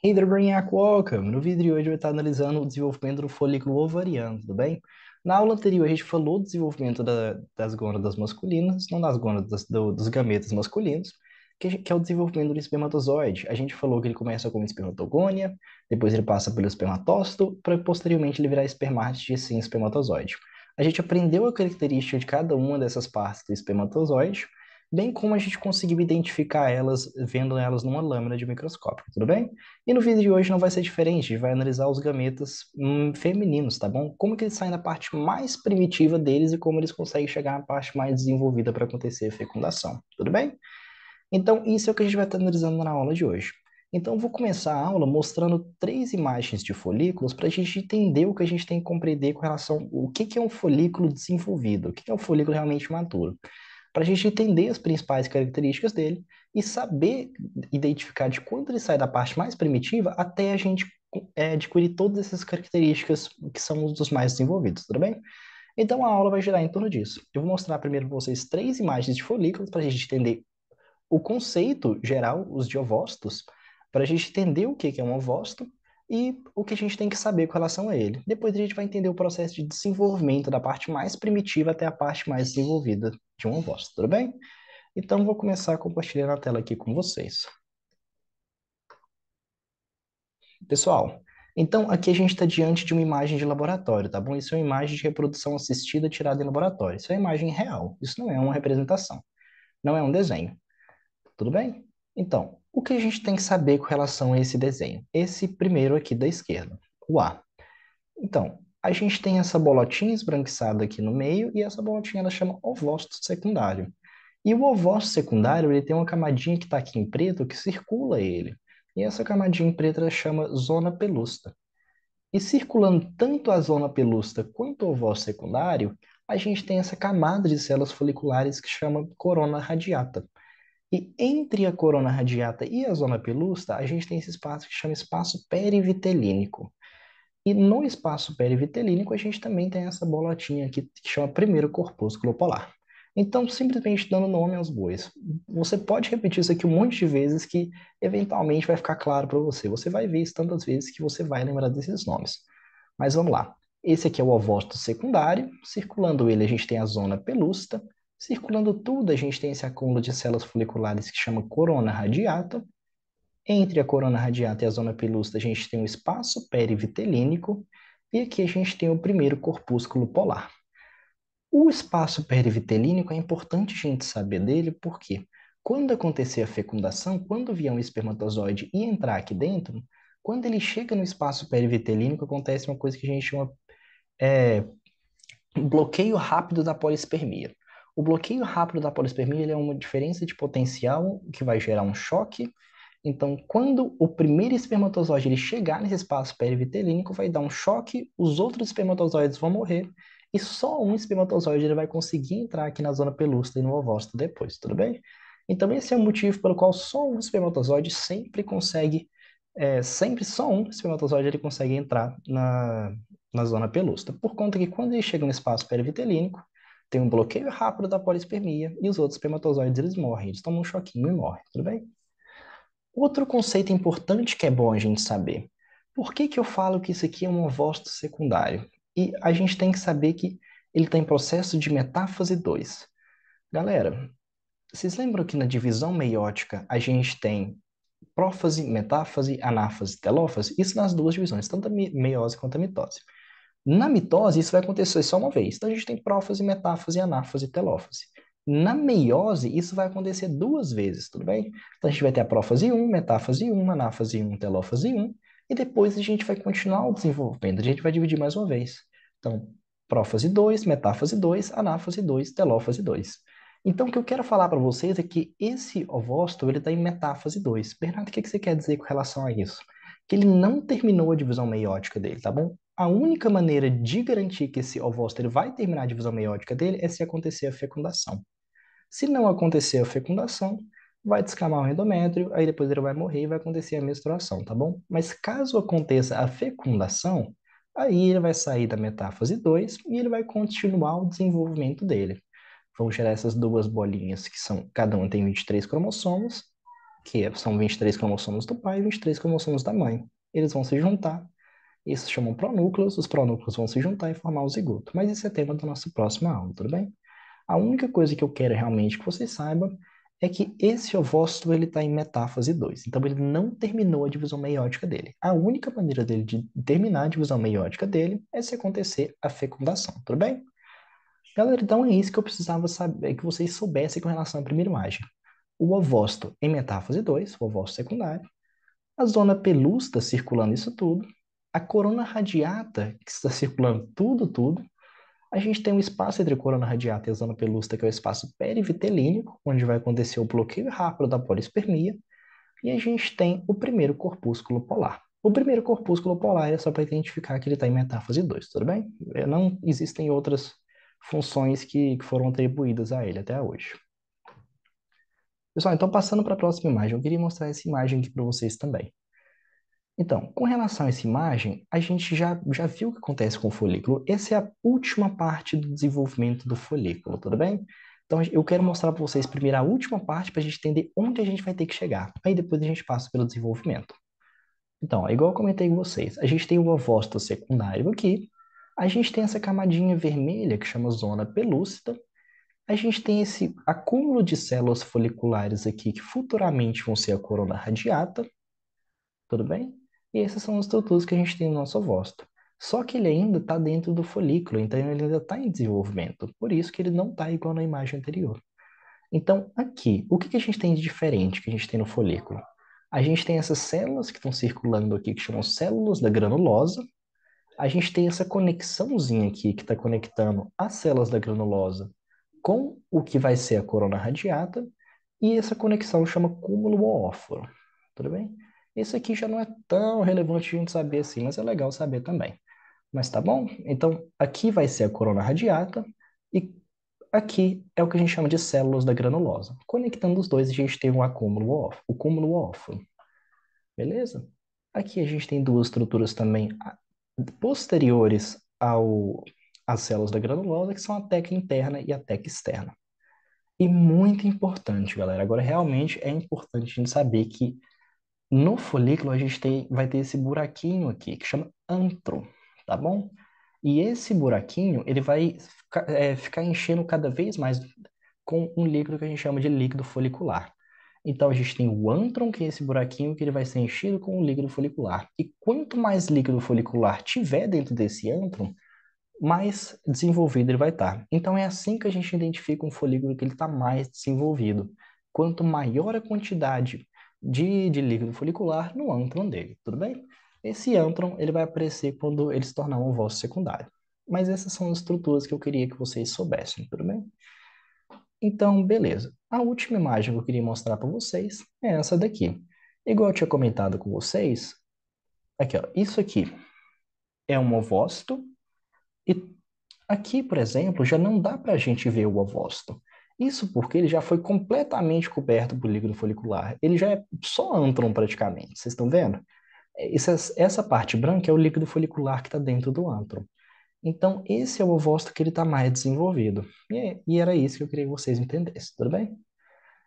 Hey there, Brainiac, welcome! No vídeo de hoje eu vou estar analisando o desenvolvimento do folículo ovariano, tudo bem? Na aula anterior a gente falou do desenvolvimento das gônadas masculinas, não das gônadas, dos gametas masculinos, que é o desenvolvimento do espermatozoide. A gente falou que ele começa como espermatogônia, depois ele passa pelo espermatócito, para posteriormente ele virar espermátide e sim espermatozoide. A gente aprendeu a característica de cada uma dessas partes do espermatozoide, bem como a gente conseguiu identificar elas vendo elas numa lâmina de microscópio, tudo bem? E no vídeo de hoje não vai ser diferente, a gente vai analisar os gametas femininos, tá bom? Como que eles saem da parte mais primitiva deles e como eles conseguem chegar na parte mais desenvolvida para acontecer a fecundação, tudo bem? Então, isso é o que a gente vai estar analisando na aula de hoje. Então, eu vou começar a aula mostrando três imagens de folículos para a gente entender o que a gente tem que compreender com relação ao que é um folículo desenvolvido, o que é um folículo realmente maduro para a gente entender as principais características dele e saber identificar de quando ele sai da parte mais primitiva até a gente adquirir todas essas características que são os dos mais desenvolvidos, tudo bem? Então a aula vai girar em torno disso. Eu vou mostrar primeiro para vocês três imagens de folículos para a gente entender o conceito geral, os de ovócitos, para a gente entender o que é um ovócito e o que a gente tem que saber com relação a ele. Depois a gente vai entender o processo de desenvolvimento da parte mais primitiva até a parte mais desenvolvida de um ovócito, tudo bem? Então, vou começar compartilhando a tela aqui com vocês. Pessoal, então aqui a gente está diante de uma imagem de laboratório, tá bom? Isso é uma imagem de reprodução assistida tirada em laboratório. Isso é uma imagem real. Isso não é uma representação. Não é um desenho. Tudo bem? Então, o que a gente tem que saber com relação a esse desenho? Esse primeiro aqui da esquerda, o A. Então, a gente tem essa bolotinha esbranquiçada aqui no meio e essa bolotinha ela chama ovócito secundário. E o ovócito secundário, ele tem uma camadinha que está aqui em preto que circula ele. E essa camadinha em preto ela chama zona pelusta. E circulando tanto a zona pelusta quanto o ovócito secundário, a gente tem essa camada de células foliculares que chama corona radiata. E entre a corona radiata e a zona pelusta, a gente tem esse espaço que chama espaço perivitelínico. E no espaço perivitelínico, a gente também tem essa bolotinha aqui que chama primeiro corpúsculo polar. Então, simplesmente dando nome aos bois. Você pode repetir isso aqui um monte de vezes que eventualmente vai ficar claro para você. Você vai ver isso tantas vezes que você vai lembrar desses nomes. Mas vamos lá. Esse aqui é o ovócito secundário. Circulando ele, a gente tem a zona pelúcida. Circulando tudo, a gente tem esse acúmulo de células foliculares que chama corona radiata. Entre a corona radiata e a zona pelúcida, a gente tem o espaço perivitelínico e aqui a gente tem o primeiro corpúsculo polar. O espaço perivitelínico é importante a gente saber dele porque quando acontecer a fecundação, quando vier um espermatozoide e entrar aqui dentro, quando ele chega no espaço perivitelínico, acontece uma coisa que a gente chama é, bloqueio rápido da polispermia. O bloqueio rápido da polispermia ele é uma diferença de potencial que vai gerar um choque. Então, quando o primeiro espermatozoide ele chegar nesse espaço perivitelínico, vai dar um choque, os outros espermatozoides vão morrer e só um espermatozoide ele vai conseguir entrar aqui na zona pelúcida e no ovócito depois, tudo bem? Então, esse é o motivo pelo qual só um espermatozoide sempre consegue, sempre só um espermatozoide ele consegue entrar na zona pelúcida, por conta que quando ele chega no espaço perivitelínico, tem um bloqueio rápido da polispermia e os outros espermatozoides eles morrem, eles tomam um choquinho e morrem, tudo bem? Outro conceito importante que é bom a gente saber. Por que que eu falo que isso aqui é um ovócito secundário? E a gente tem que saber que ele está em processo de metáfase 2. Galera, vocês lembram que na divisão meiótica a gente tem prófase, metáfase, anáfase, telófase? Isso nas duas divisões, tanto a meiose quanto a mitose. Na mitose, isso vai acontecer só uma vez. Então, a gente tem prófase, metáfase, anáfase e telófase. Na meiose, isso vai acontecer duas vezes, tudo bem? Então, a gente vai ter a prófase 1, metáfase 1, anáfase 1, telófase 1, e depois a gente vai continuar o desenvolvimento. A gente vai dividir mais uma vez. Então, prófase 2, metáfase 2, anáfase 2, telófase 2. Então, o que eu quero falar para vocês é que esse ovócito, ele está em metáfase 2. Bernardo, o que que você quer dizer com relação a isso? Que ele não terminou a divisão meiótica dele, tá bom? A única maneira de garantir que esse ovócito ele vai terminar a divisão meiótica dele é se acontecer a fecundação. Se não acontecer a fecundação, vai descamar o endométrio, aí depois ele vai morrer e vai acontecer a menstruação, tá bom? Mas caso aconteça a fecundação, aí ele vai sair da metáfase 2 e ele vai continuar o desenvolvimento dele. Vamos gerar essas duas bolinhas que são, cada uma tem 23 cromossomos, que são 23 cromossomos do pai e 23 cromossomos da mãe. Eles vão se juntar, isso se chamam pronúcleos, os pronúcleos vão se juntar e formar o zigoto. Mas isso é tema da nossa próxima aula, tudo bem? A única coisa que eu quero realmente que vocês saibam é que esse ovócito ele está em metáfase 2. Então ele não terminou a divisão meiótica dele. A única maneira dele de terminar a divisão meiótica dele é se acontecer a fecundação, tudo bem? Galera, então é isso que eu precisava saber, que vocês soubessem com relação à primeira imagem. O ovócito em metáfase 2, o ovócito secundário, a zona pelúcida circulando isso tudo, a corona radiata que está circulando tudo, a gente tem um espaço entre a corona radiata e a zona pelúcida, que é o espaço perivitelínico, onde vai acontecer o bloqueio rápido da polispermia, e a gente tem o primeiro corpúsculo polar. O primeiro corpúsculo polar é só para identificar que ele está em metáfase 2, tudo bem? Não existem outras funções que foram atribuídas a ele até hoje. Pessoal, então passando para a próxima imagem, eu queria mostrar essa imagem aqui para vocês também. Então, com relação a essa imagem, a gente já viu o que acontece com o folículo. Essa é a última parte do desenvolvimento do folículo, tudo bem? Então, eu quero mostrar para vocês primeiro a última parte para a gente entender onde a gente vai ter que chegar. Aí depois a gente passa pelo desenvolvimento. Então, igual eu comentei com vocês, a gente tem o ovócito secundário aqui, a gente tem essa camadinha vermelha que chama zona pelúcida, a gente tem esse acúmulo de células foliculares aqui que futuramente vão ser a corona radiata, tudo bem? E essas são as estruturas que a gente tem no nosso ovócito. Só que ele ainda está dentro do folículo, então ele ainda está em desenvolvimento. Por isso que ele não está igual na imagem anterior. Então, aqui, o que que a gente tem de diferente que a gente tem no folículo? A gente tem essas células que estão circulando aqui, que chamam células da granulosa. A gente tem essa conexãozinha aqui que está conectando as células da granulosa com o que vai ser a corona radiata. E essa conexão chama cúmulo oóforo. Tudo bem? Isso aqui já não é tão relevante a gente saber assim, mas é legal saber também. Mas tá bom? Então, aqui vai ser a corona radiata e aqui é o que a gente chama de células da granulosa. Conectando os dois, a gente tem um acúmulo óforo, o cúmulo óforo. Beleza? Aqui a gente tem duas estruturas também posteriores às células da granulosa, que são a teca interna e a teca externa. E muito importante, galera. Agora, realmente é importante a gente saber que no folículo a gente vai ter esse buraquinho aqui, que chama antro, tá bom? E esse buraquinho, ele vai ficar enchendo cada vez mais com um líquido que a gente chama de líquido folicular. Então a gente tem o antron, que é esse buraquinho que ele vai ser enchido com o líquido folicular. E quanto mais líquido folicular tiver dentro desse antron, mais desenvolvido ele vai estar. Então é assim que a gente identifica um folículo que ele está mais desenvolvido. Quanto maior a quantidade de líquido folicular no ântron dele, tudo bem? Esse ântron ele vai aparecer quando ele se tornar um ovócito secundário. Mas essas são as estruturas que eu queria que vocês soubessem, tudo bem? Então, beleza. A última imagem que eu queria mostrar para vocês é essa daqui. Igual eu tinha comentado com vocês, aqui, ó, isso aqui é um ovócito e aqui, por exemplo, já não dá para a gente ver o ovócito. Isso porque ele já foi completamente coberto por líquido folicular. Ele já é só ântron praticamente. Vocês estão vendo? Essa parte branca é o líquido folicular que está dentro do ântron. Então, esse é o ovócito que ele está mais desenvolvido. E era isso que eu queria que vocês entendessem, tudo bem?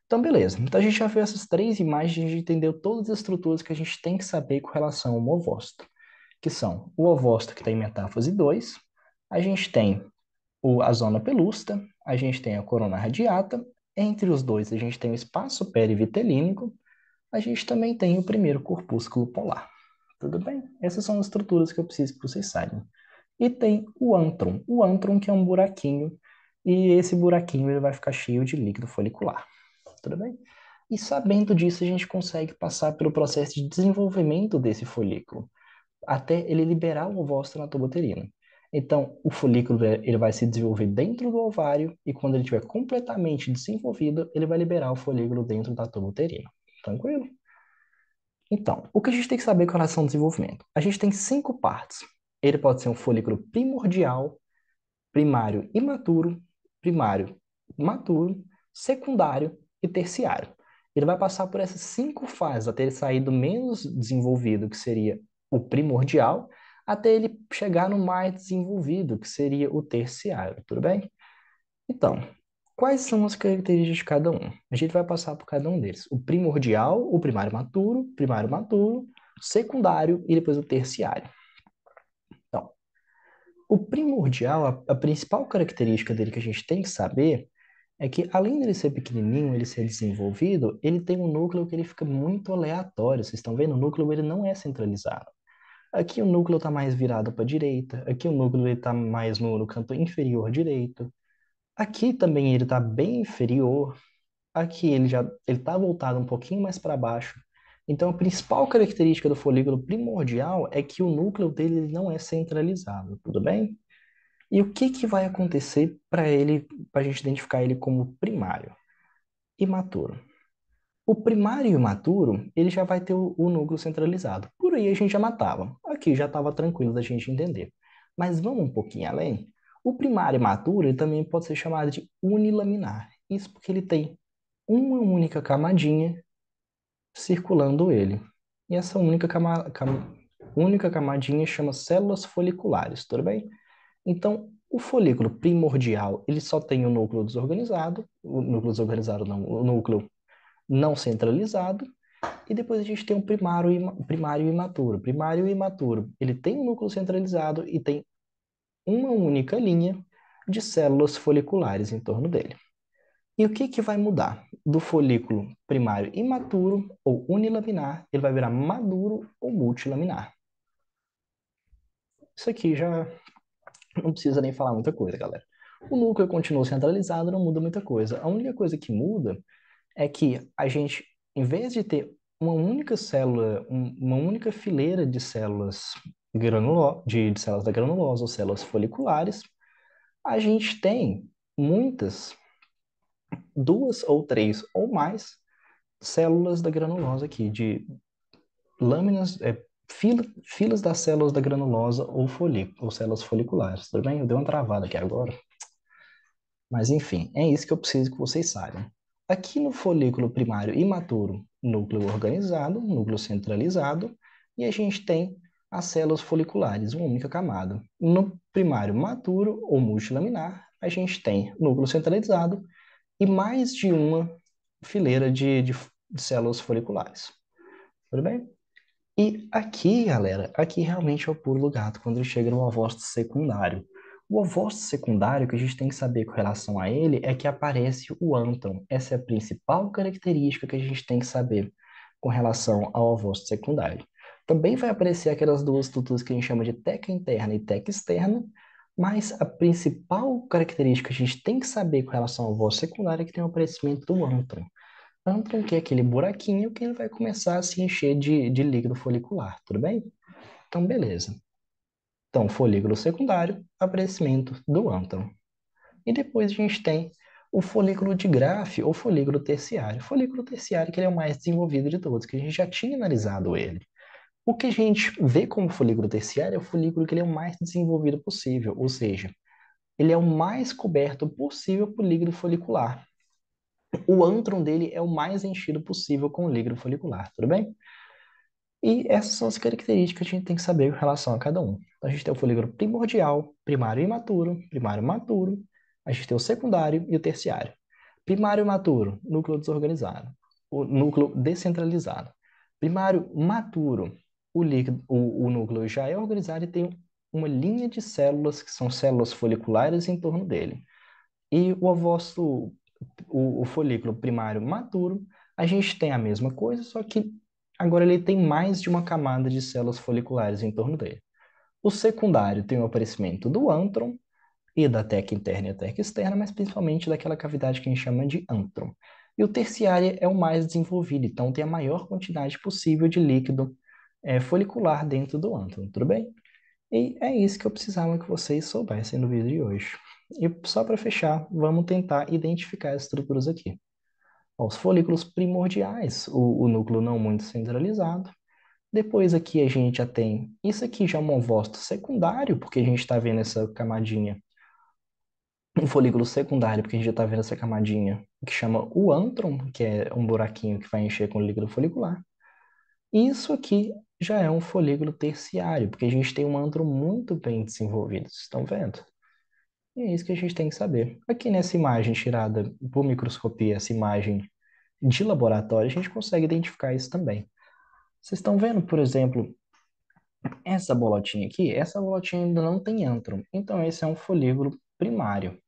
Então, beleza. Então, a gente já viu essas três imagens, a gente entendeu todas as estruturas que a gente tem que saber com relação ao ovócito, que são o ovócito que está em metáfase 2, a gente tem a zona pelúcida, a gente tem a corona radiata, entre os dois a gente tem o espaço perivitelínico, a gente também tem o primeiro corpúsculo polar. Tudo bem? Essas são as estruturas que eu preciso que vocês saibam. E tem o antron que é um buraquinho, e esse buraquinho ele vai ficar cheio de líquido folicular. Tudo bem? E sabendo disso, a gente consegue passar pelo processo de desenvolvimento desse folículo, até ele liberar o ovócito na tuba uterina. Então, o folículo ele vai se desenvolver dentro do ovário e quando ele estiver completamente desenvolvido, ele vai liberar o folículo dentro da tuba uterina. Tranquilo? Então, o que a gente tem que saber com relação ao desenvolvimento? A gente tem 5 partes. Ele pode ser um folículo primordial, primário imaturo, primário maturo, secundário e terciário. Ele vai passar por essas 5 fases até ele sair do menos desenvolvido, que seria o primordial, até ele chegar no mais desenvolvido, que seria o terciário, tudo bem? Então, Quais são as características de cada um? A gente vai passar por cada um deles. O primordial, o primário maturo, secundário e depois o terciário. Então, o primordial, a principal característica dele que a gente tem que saber é que, além dele ser pequenininho, ele ser desenvolvido, ele tem um núcleo que ele fica muito aleatório. Vocês estão vendo? O núcleo ele não é centralizado. Aqui o núcleo está mais virado para a direita, aqui o núcleo está mais no canto inferior direito. Aqui também ele está bem inferior. Aqui ele está voltado um pouquinho mais para baixo. Então, a principal característica do folículo primordial é que o núcleo dele ele não é centralizado, tudo bem? E o que que vai acontecer para a gente identificar ele como primário? Imaturo. O primário e o imaturo, ele já vai ter o núcleo centralizado. Por aí a gente já matava. Aqui já estava tranquilo da gente entender. Mas vamos um pouquinho além. O primário imaturo ele também pode ser chamado de unilaminar. Isso porque ele tem uma única camadinha circulando ele. E essa única camadinha chama células foliculares, tudo bem? Então, o folículo primordial, ele só tem o núcleo desorganizado, o núcleo desorganizado não, o núcleo não centralizado, e depois a gente tem o primário e imaturo. Primário e imaturo, ele tem um núcleo centralizado e tem uma única linha de células foliculares em torno dele. E o que que vai mudar? Do folículo primário imaturo ou unilaminar, ele vai virar maduro ou multilaminar. Isso aqui já não precisa nem falar muita coisa, galera. O núcleo continua centralizado, não muda muita coisa. A única coisa que muda é que a gente, em vez de ter uma única célula, uma única fileira de células de células da granulosa ou células foliculares, a gente tem muitas, duas ou três ou mais células da granulosa aqui, de lâminas, filas das células da granulosa ou células foliculares, tudo bem? Eu dei uma travada aqui agora. Mas enfim, é isso que eu preciso que vocês saibam. Aqui no folículo primário imaturo, núcleo organizado, núcleo centralizado, e a gente tem as células foliculares, uma única camada. No primário maturo ou multilaminar, a gente tem núcleo centralizado e mais de uma fileira de células foliculares. Tudo bem? E aqui, galera, aqui realmente é o pulo do gato quando ele chega no ovócito secundário. O ovócito secundário, que a gente tem que saber com relação a ele, é que aparece o ântron. Essa é a principal característica que a gente tem que saber com relação ao ovócito secundário. Também vai aparecer aquelas duas estruturas que a gente chama de teca interna e teca externa, mas a principal característica que a gente tem que saber com relação ao ovócito secundário é que tem o aparecimento do ântron. Antron, que é aquele buraquinho que ele vai começar a se encher de líquido folicular, tudo bem? Então, beleza. Então, folículo secundário, aparecimento do ântron. E depois a gente tem o folículo de Graff ou folículo terciário. O folículo terciário que ele é o mais desenvolvido de todos, que a gente já tinha analisado ele. O que a gente vê como folículo terciário é o folículo que ele é o mais desenvolvido possível, ou seja, ele é o mais coberto possível por líquido folicular. O ântron dele é o mais enchido possível com o líquido folicular, tudo bem? E essas são as características que a gente tem que saber com relação a cada um. Então, a gente tem o folículo primordial, primário imaturo, primário maturo, a gente tem o secundário e o terciário. Primário maturo, núcleo desorganizado. O núcleo descentralizado. Primário maturo, o núcleo já é organizado e tem uma linha de células que são células foliculares em torno dele. E o folículo primário maturo, a gente tem a mesma coisa, só que agora ele tem mais de uma camada de células foliculares em torno dele. O secundário tem o aparecimento do ântron e da teca interna e a teca externa, mas principalmente daquela cavidade que a gente chama de ântron. E o terciário é o mais desenvolvido, então tem a maior quantidade possível de líquido folicular dentro do ântron, tudo bem? E é isso que eu precisava que vocês soubessem no vídeo de hoje. E só para fechar, vamos tentar identificar as estruturas aqui. Ó, os folículos primordiais, o núcleo não muito centralizado. Depois aqui a gente já tem, isso aqui já é um ovócito secundário, porque a gente está vendo essa camadinha, um folículo secundário, porque a gente já está vendo essa camadinha que chama o ântron, que é um buraquinho que vai encher com líquido folicular. E isso aqui já é um folículo terciário, porque a gente tem um ântron muito bem desenvolvido, vocês estão vendo? E é isso que a gente tem que saber. Aqui nessa imagem tirada por microscopia, essa imagem de laboratório, a gente consegue identificar isso também. Vocês estão vendo, por exemplo, essa bolotinha aqui? Essa bolotinha ainda não tem ântron, então esse é um folículo primário.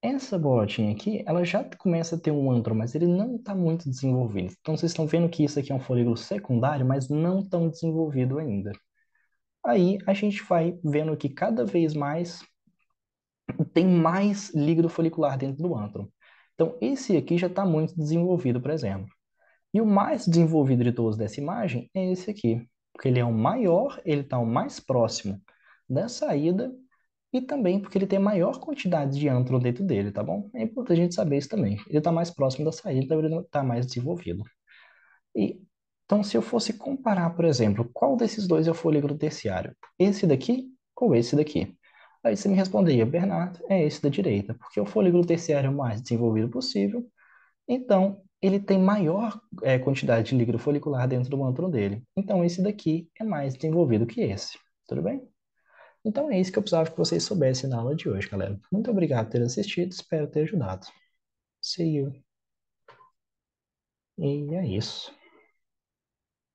Essa bolotinha aqui, ela já começa a ter um ântron, mas ele não está muito desenvolvido. Então vocês estão vendo que isso aqui é um folículo secundário, mas não tão desenvolvido ainda. Aí a gente vai vendo que cada vez mais tem mais líquido folicular dentro do ântron. Então esse aqui já está muito desenvolvido, por exemplo. E o mais desenvolvido de todos dessa imagem é esse aqui, porque ele é o maior, ele está o mais próximo da saída e também porque ele tem maior quantidade de ântron dentro dele, tá bom? É importante a gente saber isso também. Ele está mais próximo da saída, então ele está mais desenvolvido. E, então, se eu fosse comparar, por exemplo, qual desses dois é o folículo terciário? Esse daqui ou esse daqui? Aí você me responderia, Bernardo, é esse da direita, porque o folículo terciário é o mais desenvolvido possível, então ele tem maior quantidade de líquido folicular dentro do ântron dele. Então esse daqui é mais desenvolvido que esse, tudo bem? Então é isso que eu precisava que vocês soubessem na aula de hoje, galera. Muito obrigado por ter assistido, espero ter ajudado. See you. E é isso.